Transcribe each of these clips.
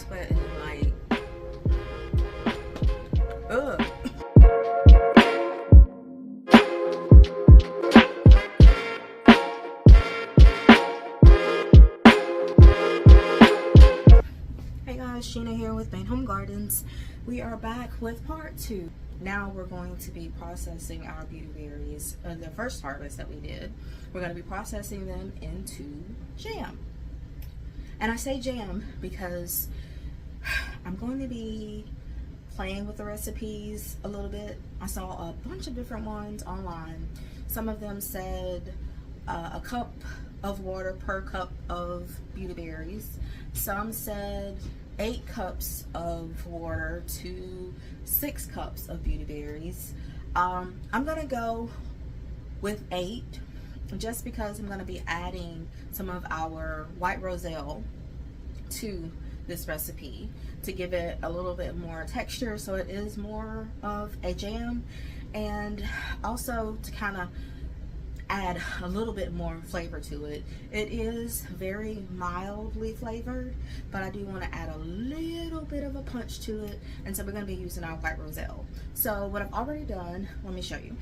sweating like, ugh. Hey guys, Sheena here with Olle Gardens. We are back with part 2. Now we're going to be processing our Beautyberries, the first harvest that we did. We're going to be processing them into jam. And I say jam because I'm going to be playing with the recipes a little bit. I saw a bunch of different ones online. Some of them said a cup of water per cup of Beautyberries. Some said 8 cups of water to 6 cups of Beautyberries. I'm gonna go with 8 just because I'm gonna be adding some of our white roselle to this recipe to give it a little bit more texture, so it is more of a jam, and also to kind of add a little bit more flavor to it. It is very mildly flavored, but I do want to add a little bit of a punch to it, and so we're going to be using our white roselle. So what I've already done, let me show you.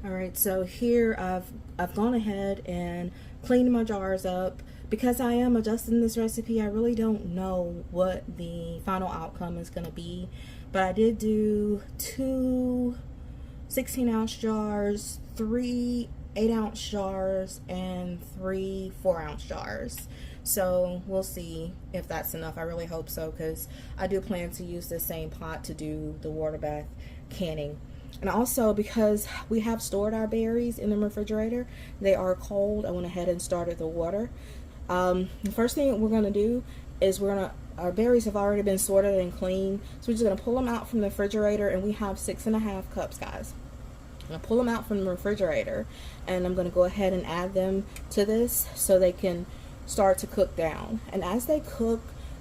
Alright, so here I've gone ahead and cleaned my jars up. Because I am adjusting this recipe, I really don't know what the final outcome is going to be, but I did do 2 16-ounce jars, 3 8-ounce jars, and 3 4-ounce jars. So we'll see if that's enough. I really hope so, because I do plan to use the same pot to do the water bath canning. And also, because we have stored our berries in the refrigerator, they are cold, I went ahead and started the water. The first thing we're going to do is our berries have already been sorted and cleaned, so we're just going to pull them out from the refrigerator, and we have 6.5 cups, guys. I'm going to pull them out from the refrigerator, and I'm going to go ahead and add them to this so they can start to cook down. And as they cook,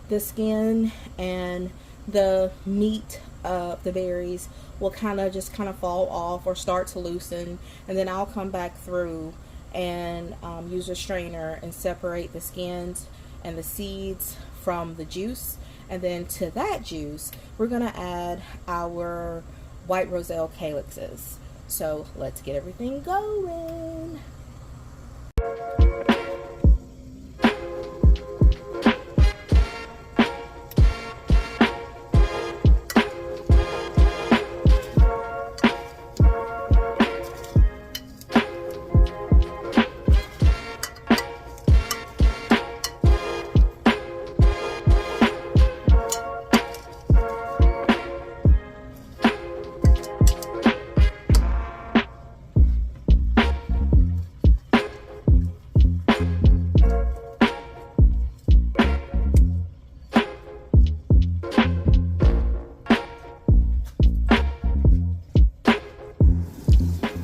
the skin and the meat of the berries will kind of fall off or start to loosen, and then I'll come back through and use a strainer and separate the skins and the seeds from the juice. And then to that juice, we're going to add our white roselle calyxes. So let's get everything going.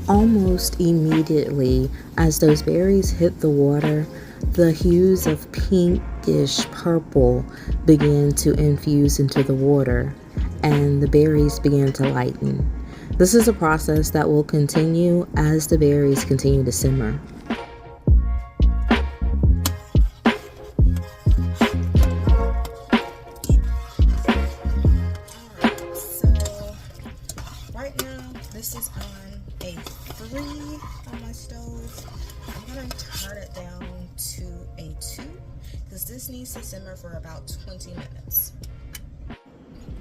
Almost immediately as those berries hit the water, the hues of pinkish purple began to infuse into the water, and the berries began to lighten. This is a process that will continue as the berries continue to simmer. This is on a 3 on my stove. I'm going to turn it down to a 2 because this needs to simmer for about 20 minutes.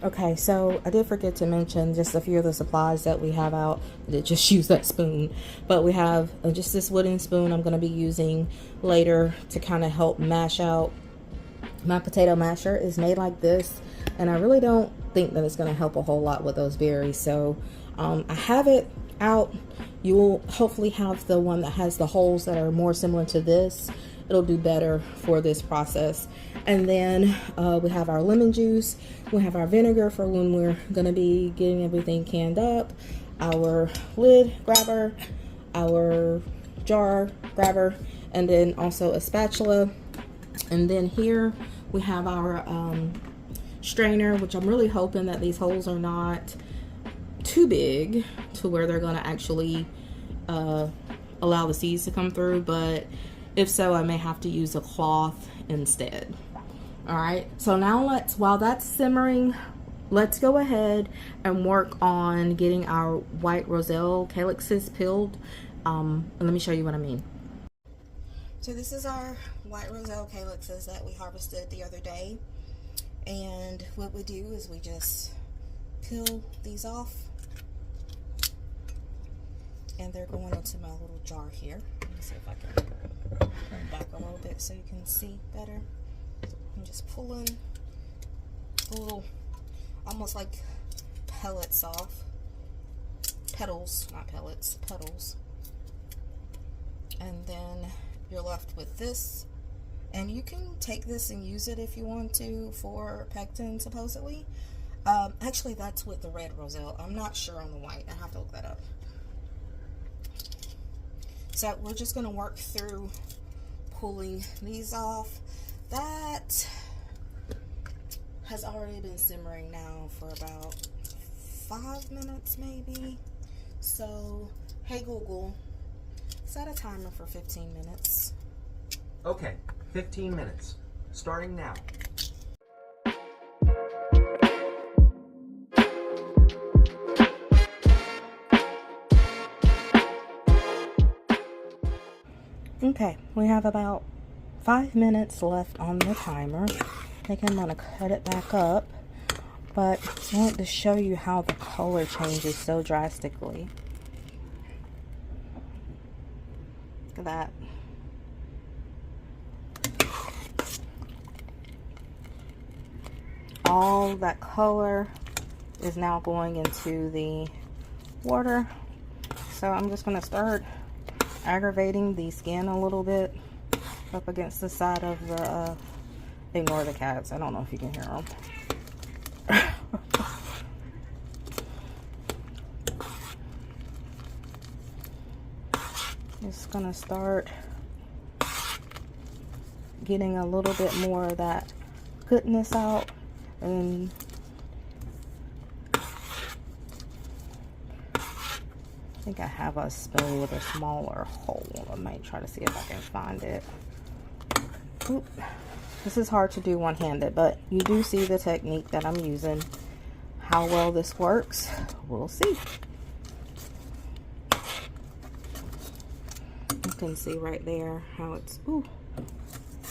Okay, so I did forget to mention just a few of the supplies that we have out. I did just use that spoon, but we have just this wooden spoon I'm going to be using later to kind of help mash out. My potato masher is made like this, and I really don't think that it's going to help a whole lot with those berries. So I have it out. You will hopefully have the one that has the holes that are more similar to this. It'll do better for this process. And then we have our lemon juice. We have our vinegar for when we're going to be getting everything canned up. Our lid grabber, our jar grabber, and then also a spatula. And then here we have our strainer, which I'm really hoping that these holes are not too big to where they're going to actually allow the seeds to come through, but if so, I may have to use a cloth instead. All right, so now while that's simmering, let's go ahead and work on getting our white roselle calyxes peeled. And let me show you what I mean. So this is our white roselle calyxes that we harvested the other day. And what we do is we just peel these off. And they're going into my little jar here. Let me see if I can turn back a little bit so you can see better. I'm just pulling the little, almost like pellets off. Petals, not pellets, petals. And then you're left with this. And you can take this and use it if you want to for pectin, supposedly. Actually, that's with the red roselle. I'm not sure on the white. I have to look that up. So we're just going to work through pulling these off. That has already been simmering now for about 5 minutes maybe. So, hey Google, set a timer for 15 minutes. Okay, 15 minutes. Starting now. Okay, we have about 5 minutes left on the timer. I think I'm gonna cut it back up, but I want to show you how the color changes so drastically. Look at that. All that color is now going into the water. So I'm just gonna start aggravating the skin a little bit up against the side of the ignore the cats. I don't know if you can hear them. Just gonna start getting a little bit more of that goodness out, and I think I have a spoon with a smaller hole. I might try to see if I can find it. Oop. This is hard to do one-handed, but you do see the technique that I'm using. How well this works, we'll see. You can see right there how it's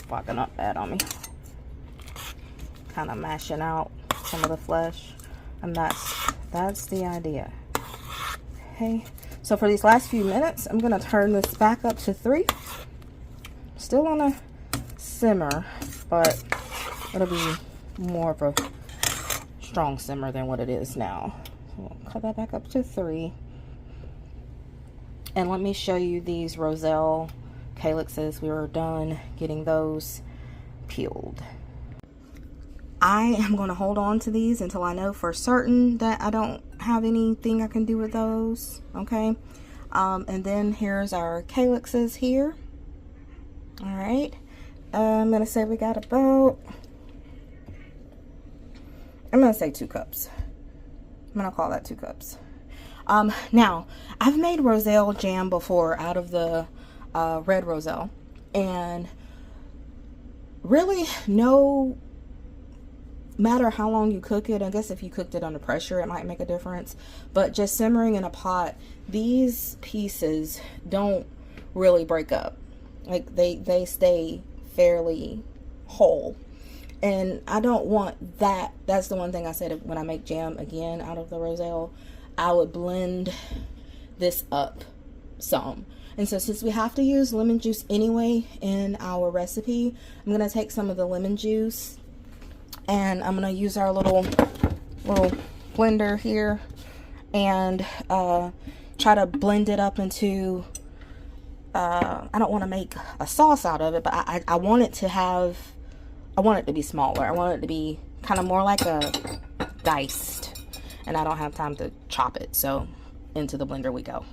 popping up bad on me. Kind of mashing out some of the flesh, and that's the idea. Okay, so for these last few minutes, I'm gonna turn this back up to 3. Still on a simmer, but it'll be more of a strong simmer than what it is now. So we'll cut that back up to 3. And let me show you these roselle calyxes. We were done getting those peeled. I am going to hold on to these until I know for certain that I don't have anything I can do with those. Okay. And then here's our calyxes here. All right. I'm going to say we got about, I'm going to say 2 cups. I'm going to call that 2 cups. Now, I've made roselle jam before out of the red roselle. And really, no matter how long you cook it, I guess if you cooked it under pressure, it might make a difference. But just simmering in a pot, these pieces don't really break up. Like they stay fairly whole. And I don't want that. That's the one thing I said when I make jam again out of the roselle. I would blend this up some. And so since we have to use lemon juice anyway in our recipe, I'm going to take some of the lemon juice and I'm going to use our little blender here and try to blend it up into, I don't want to make a sauce out of it, but I want it to have, I want it to be smaller. I want it to be kind of more like a diced. And I don't have time to chop it, so into the blender we go.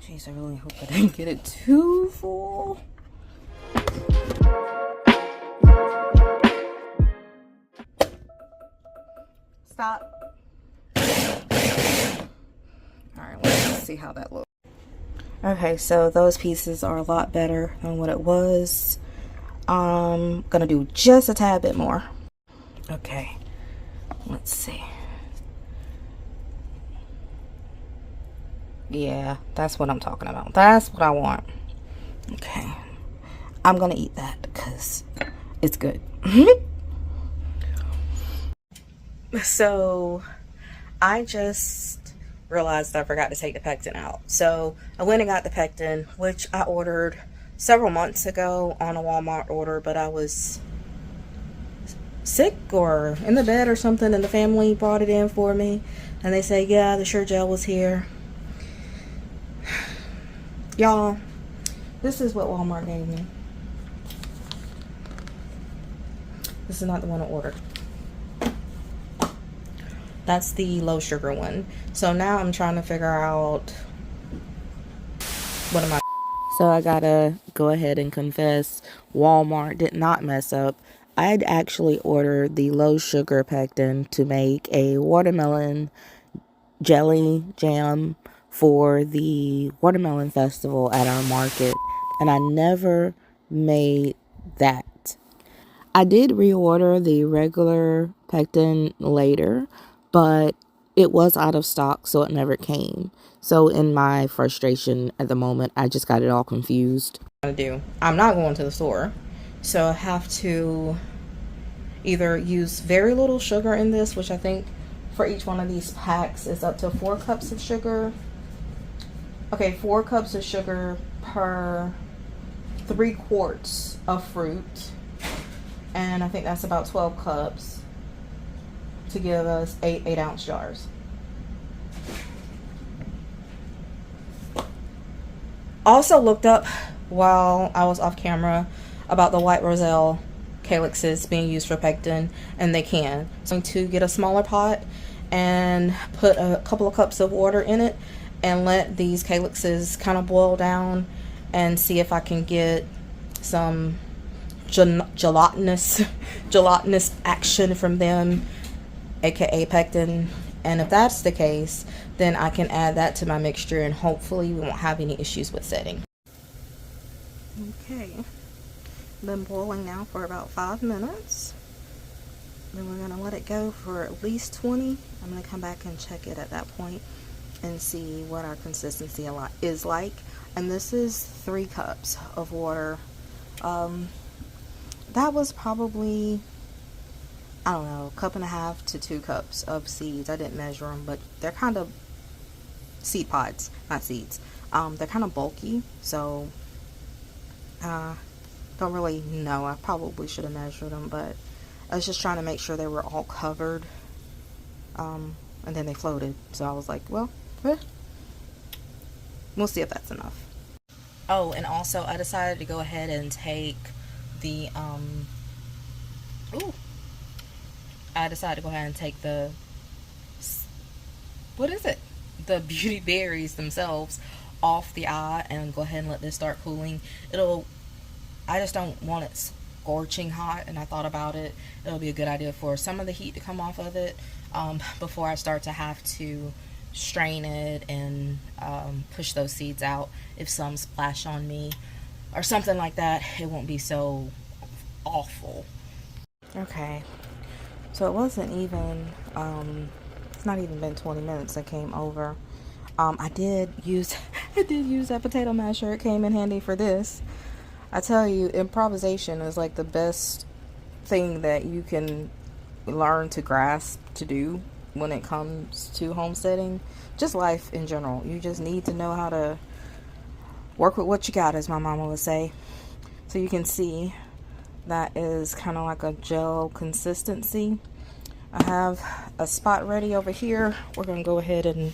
Jeez, I really hope I didn't get it too full. Stop. Alright, let's see how that looks. Okay, so those pieces are a lot better than what it was. I'm gonna do just a tad bit more. Okay, let's see. Yeah, that's what I'm talking about. That's what I want. Okay, I'm gonna eat that because it's good. So I just realized I forgot to take the pectin out. So I went and got the pectin, which I ordered several months ago on a Walmart order, but I was sick or in the bed or something, and the family brought it in for me, and they said, yeah, the Sure Gel was here. Y'all, this is what Walmart gave me. This is not the one I ordered. That's the low sugar one. So now I'm trying to figure out what am I. So I gotta go ahead and confess, Walmart did not mess up. I'd actually ordered the low sugar pectin to make a watermelon jelly jam for the watermelon festival at our market, and I never made that. I did reorder the regular pectin later, but it was out of stock, so it never came. So in my frustration at the moment, I just got it all confused. I'm not going to the store, so I have to either use very little sugar in this, which I think for each one of these packs is up to 4 cups of sugar. Okay, 4 cups of sugar per 3 quarts of fruit. And I think that's about 12 cups to give us 8-ounce jars. Also looked up while I was off camera about the white roselle calyxes being used for pectin, and they can. So I'm going to get a smaller pot and put a couple of cups of water in it and let these calyxes kind of boil down and see if I can get some gelatinous action from them, aka pectin. And if that's the case, then I can add that to my mixture and hopefully we won't have any issues with setting. Okay, been boiling now for about 5 minutes. Then we're gonna let it go for at least 20. I'm gonna come back and check it at that point and see what our consistency is like. And this is 3 cups of water. That was probably, I don't know, 1.5 to 2 cups of seeds. I didn't measure them, but they're kind of seed pods, not seeds. They're kind of bulky, so don't really know. I probably should have measured them, but I was just trying to make sure they were all covered. And then they floated, so I was like, well, we'll see if that's enough. Oh, and also I decided to go ahead and take the what is it? The Beautyberries themselves off the eye and go ahead and let this start cooling. I just don't want it scorching hot, and I thought about it. It'll be a good idea for some of the heat to come off of it before I start to have to strain it and push those seeds out. If some splash on me or something like that, it won't be so awful. Okay, so it wasn't even it's not even been 20 minutes I came over. I did use that potato masher. It came in handy for this. I tell you, improvisation is like the best thing that you can learn to grasp to do when it comes to homesteading, just life in general. You just need to know how to work with what you got, as my mama would say. So you can see that is kind of like a gel consistency. I have a spot ready over here. We're gonna go ahead and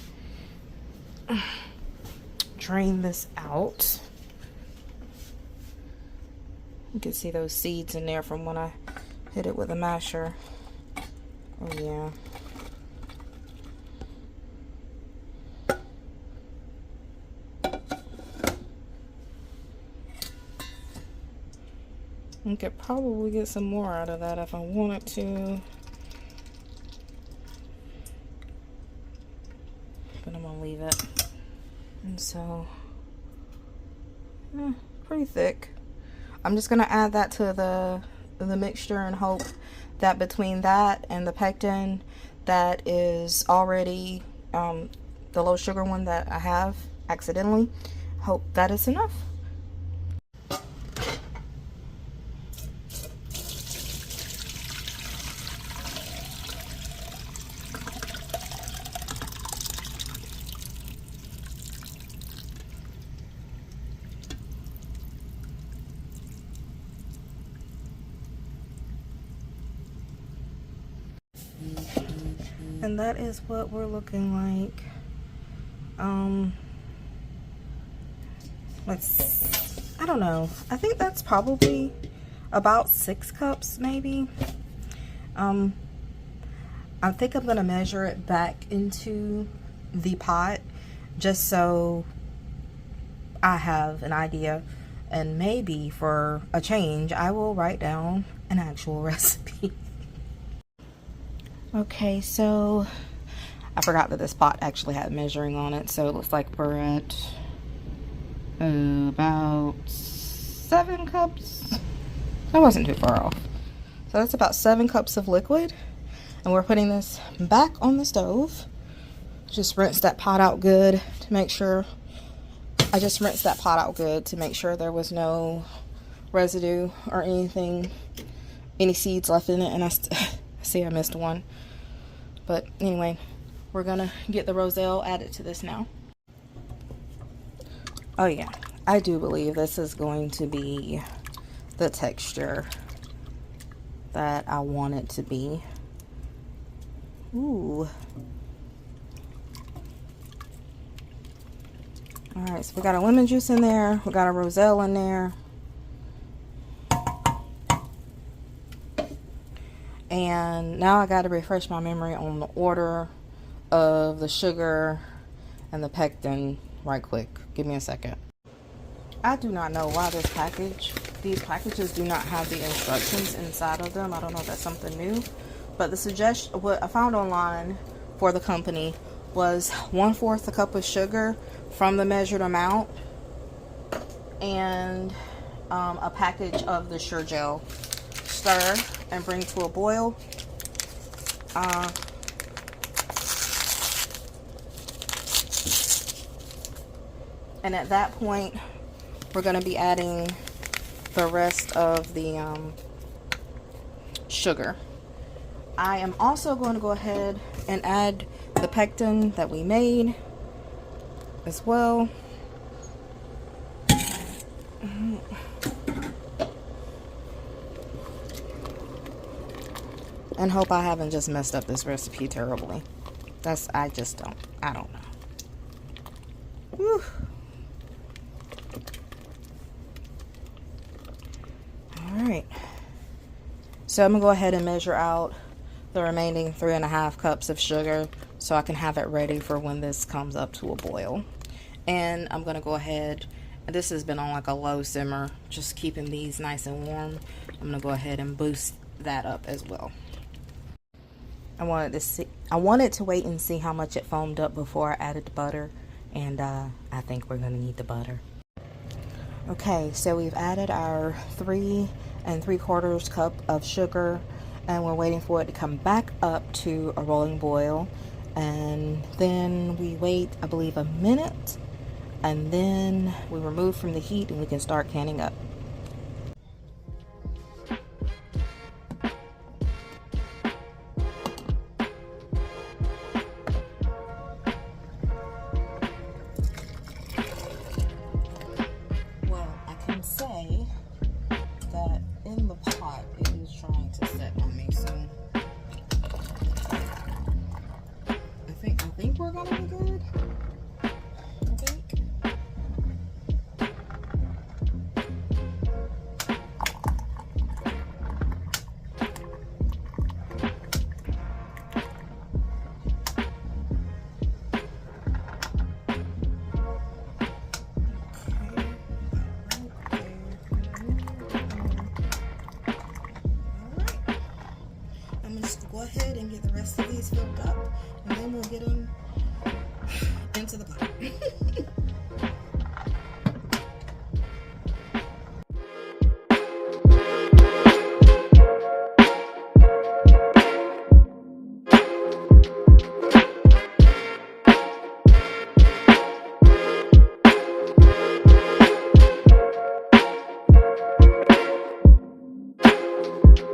drain this out. You can see those seeds in there from when I hit it with a masher. Oh yeah. I could probably get some more out of that if I wanted to. But I'm gonna leave it. And so, pretty thick. I'm just going to add that to the mixture and hope that between that and the pectin that is already the low sugar one that I have accidentally, hope that is enough. And that is what we're looking like. I don't know. I think that's probably about 6 cups maybe. I think I'm gonna measure it back into the pot just so I have an idea, and maybe for a change I will write down an actual recipe. Okay, so I forgot that this pot actually had measuring on it, so it looks like we're at about 7 cups. That wasn't too far off. So that's about 7 cups of liquid, and we're putting this back on the stove. Just rinse that pot out good to make sure. I just rinsed that pot out good to make sure there was no residue or anything, any seeds left in it. And I see I missed one. But anyway, we're gonna get the roselle added to this now. Oh yeah, I do believe this is going to be the texture that I want it to be. Ooh. Alright, so we got a lemon juice in there, we got a roselle in there. And now I got to refresh my memory on the order of the sugar and the pectin right quick. Give me a second. I do not know why these packages do not have the instructions inside of them. I don't know if that's something new. But what I found online for the company was 1/4 a cup of sugar from the measured amount, and a package of the Sure Gel. Stir and bring to a boil. And at that point, we're going to be adding the rest of the sugar. I am also going to go ahead and add the pectin that we made as well. And hope I haven't just messed up this recipe terribly. I don't know. Whew. Alright. So I'm going to go ahead and measure out the remaining 3.5 cups of sugar so I can have it ready for when this comes up to a boil. And I'm going to go ahead, this has been on like a low simmer, just keeping these nice and warm. I'm going to go ahead and boost that up as well. I wanted to wait and see how much it foamed up before I added the butter, and I think we're going to need the butter. Okay, so we've added our 3 3/4 cup of sugar, and we're waiting for it to come back up to a rolling boil, and then we wait, I believe, a minute, and then we remove from the heat and we can start canning up. Say that in the pot it is trying to set on me, so I think we're gonna be good. I think. Go ahead and get the rest of these filled up, and then we'll get them into the pot. I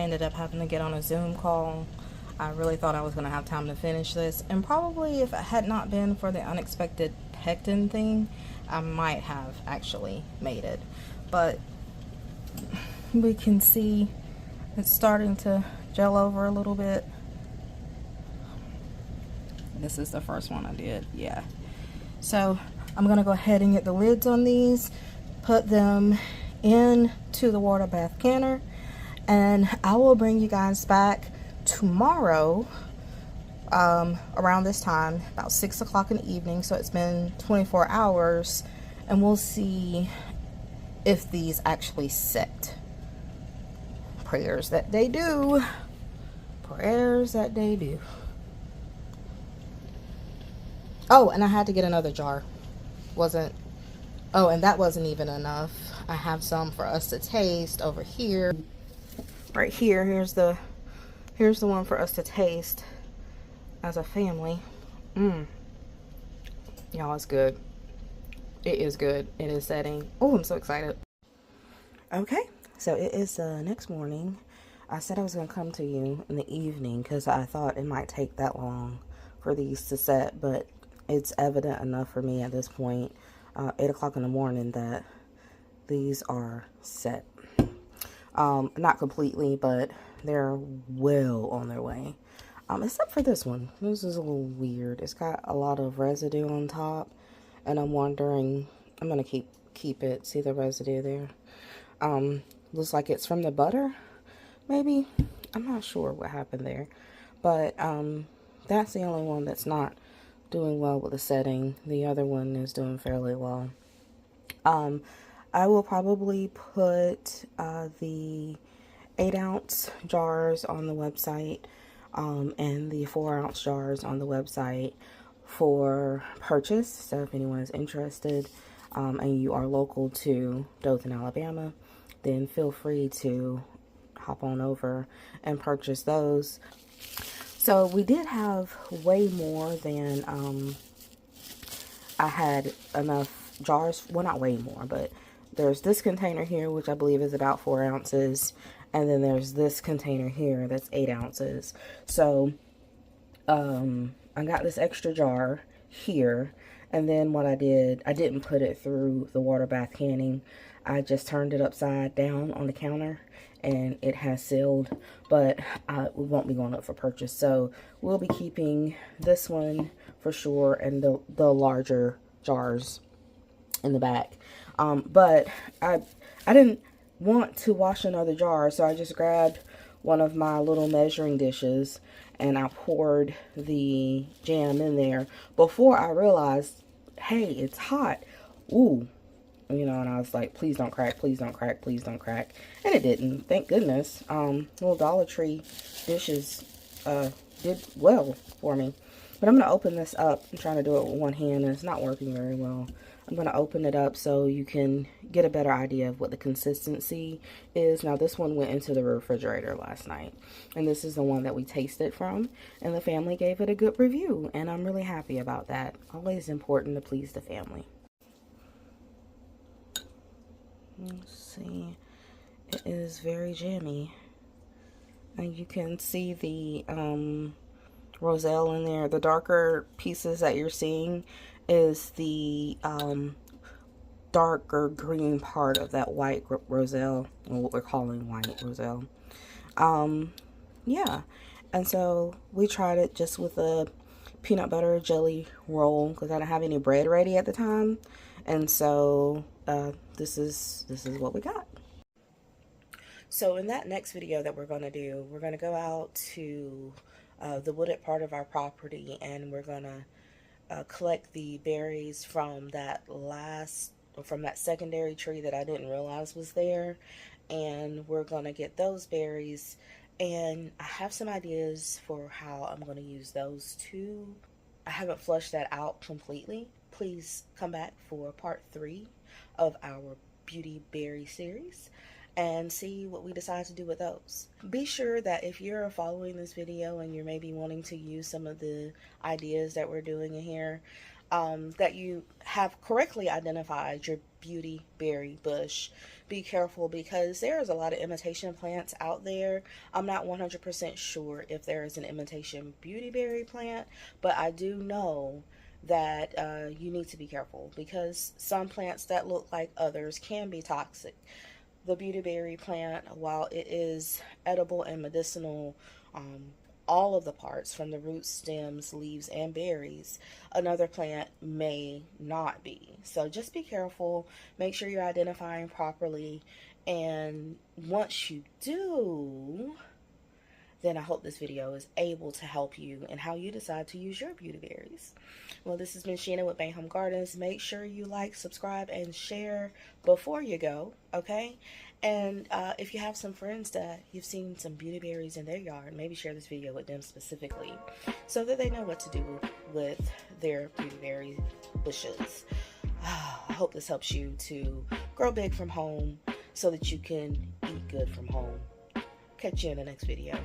ended up having to get on a Zoom call. I really thought I was going to have time to finish this, and probably if it had not been for the unexpected pectin thing, I might have actually made it. But we can see it's starting to gel over a little bit. This is the first one I did, yeah. So I'm going to go ahead and get the lids on these, put them into the water bath canner, and I will bring you guys back tomorrow around this time, about 6 o'clock in the evening. So it's been 24 hours, and we'll see if these actually set. Prayers that they do. Prayers that they do. Oh, and I had to get another jar. Oh, and that wasn't even enough. I have some for us to taste over here. Right here, here's the one for us to taste as a family. Y'all, it's good. It is good. It is setting. Oh, I'm so excited. Okay, so it is next morning. I said I was going to come to you in the evening because I thought it might take that long for these to set, but it's evident enough for me at this point, 8 o'clock in the morning, that these are set. Not completely, but they're well on their way. Except for this one. This is a little weird. It's got a lot of residue on top, and I'm wondering, I'm gonna keep it. See the residue there? Looks like it's from the butter, maybe. I'm not sure what happened there, but that's the only one that's not doing well with the setting. The other one is doing fairly well. I will probably put the 8-ounce jars on the website and the 4-ounce jars on the website for purchase. So if anyone is interested and you are local to Dothan, Alabama, then feel free to hop on over and purchase those. So we did have way more than I had enough jars. Well, not way more, but there's this container here, which I believe is about 4 ounces. And then there's this container here that's 8 ounces. So I got this extra jar here. And then what I did, I didn't put it through the water bath canning. I just turned it upside down on the counter, and it has sealed, but we won't be going up for purchase. So we'll be keeping this one for sure, and the larger jars in the back. But I didn't want to wash another jar, so I just grabbed one of my little measuring dishes and I poured the jam in there before I realized, hey, it's hot. Ooh. You know, and I was like, please don't crack, please don't crack, please don't crack. And it didn't, thank goodness. Little Dollar Tree dishes did well for me. But I'm going to open this up. I'm trying to do it with one hand and it's not working very well. I'm going to open it up so you can get a better idea of what the consistency is. Now, this one went into the refrigerator last night. And this is the one that we tasted from. And the family gave it a good review. And I'm really happy about that. Always important to please the family. Let's see. It is very jammy. And you can see the roselle in there. The darker pieces that you're seeing is the darker green part of that white roselle, or what we're calling white roselle. Yeah. And so we tried it just with a peanut butter jelly roll because I didn't have any bread ready at the time. And so this is what we got. So in that next video that we're going to do, we're going to go out to the wooded part of our property, and we're going to collect the berries from that secondary tree that I didn't realize was there. And we're going to get those berries, and I have some ideas for how I'm going to use those too. I haven't flushed that out completely, please come back for part 3 of our Beautyberry series and see what we decide to do with those. Be sure that if you're following this video and you're maybe wanting to use some of the ideas that we're doing in here, that you have correctly identified your beautyberry bush. Be careful because there's a lot of imitation plants out there. I'm not 100% sure if there is an imitation beautyberry plant, but I do know that you need to be careful because some plants that look like others can be toxic. The beautyberry plant, while it is edible and medicinal, all of the parts from the roots, stems, leaves, and berries, another plant may not be. So just be careful, make sure you're identifying properly, and once you do, then I hope this video is able to help you in how you decide to use your beautyberries. Well, this has been Sheena with Olle Gardens. Make sure you like, subscribe, and share before you go, okay? And if you have some friends that you've seen some beautyberries in their yard, maybe share this video with them specifically so that they know what to do with their beautyberry bushes. I hope this helps you to grow big from home so that you can eat good from home. Catch you in the next video.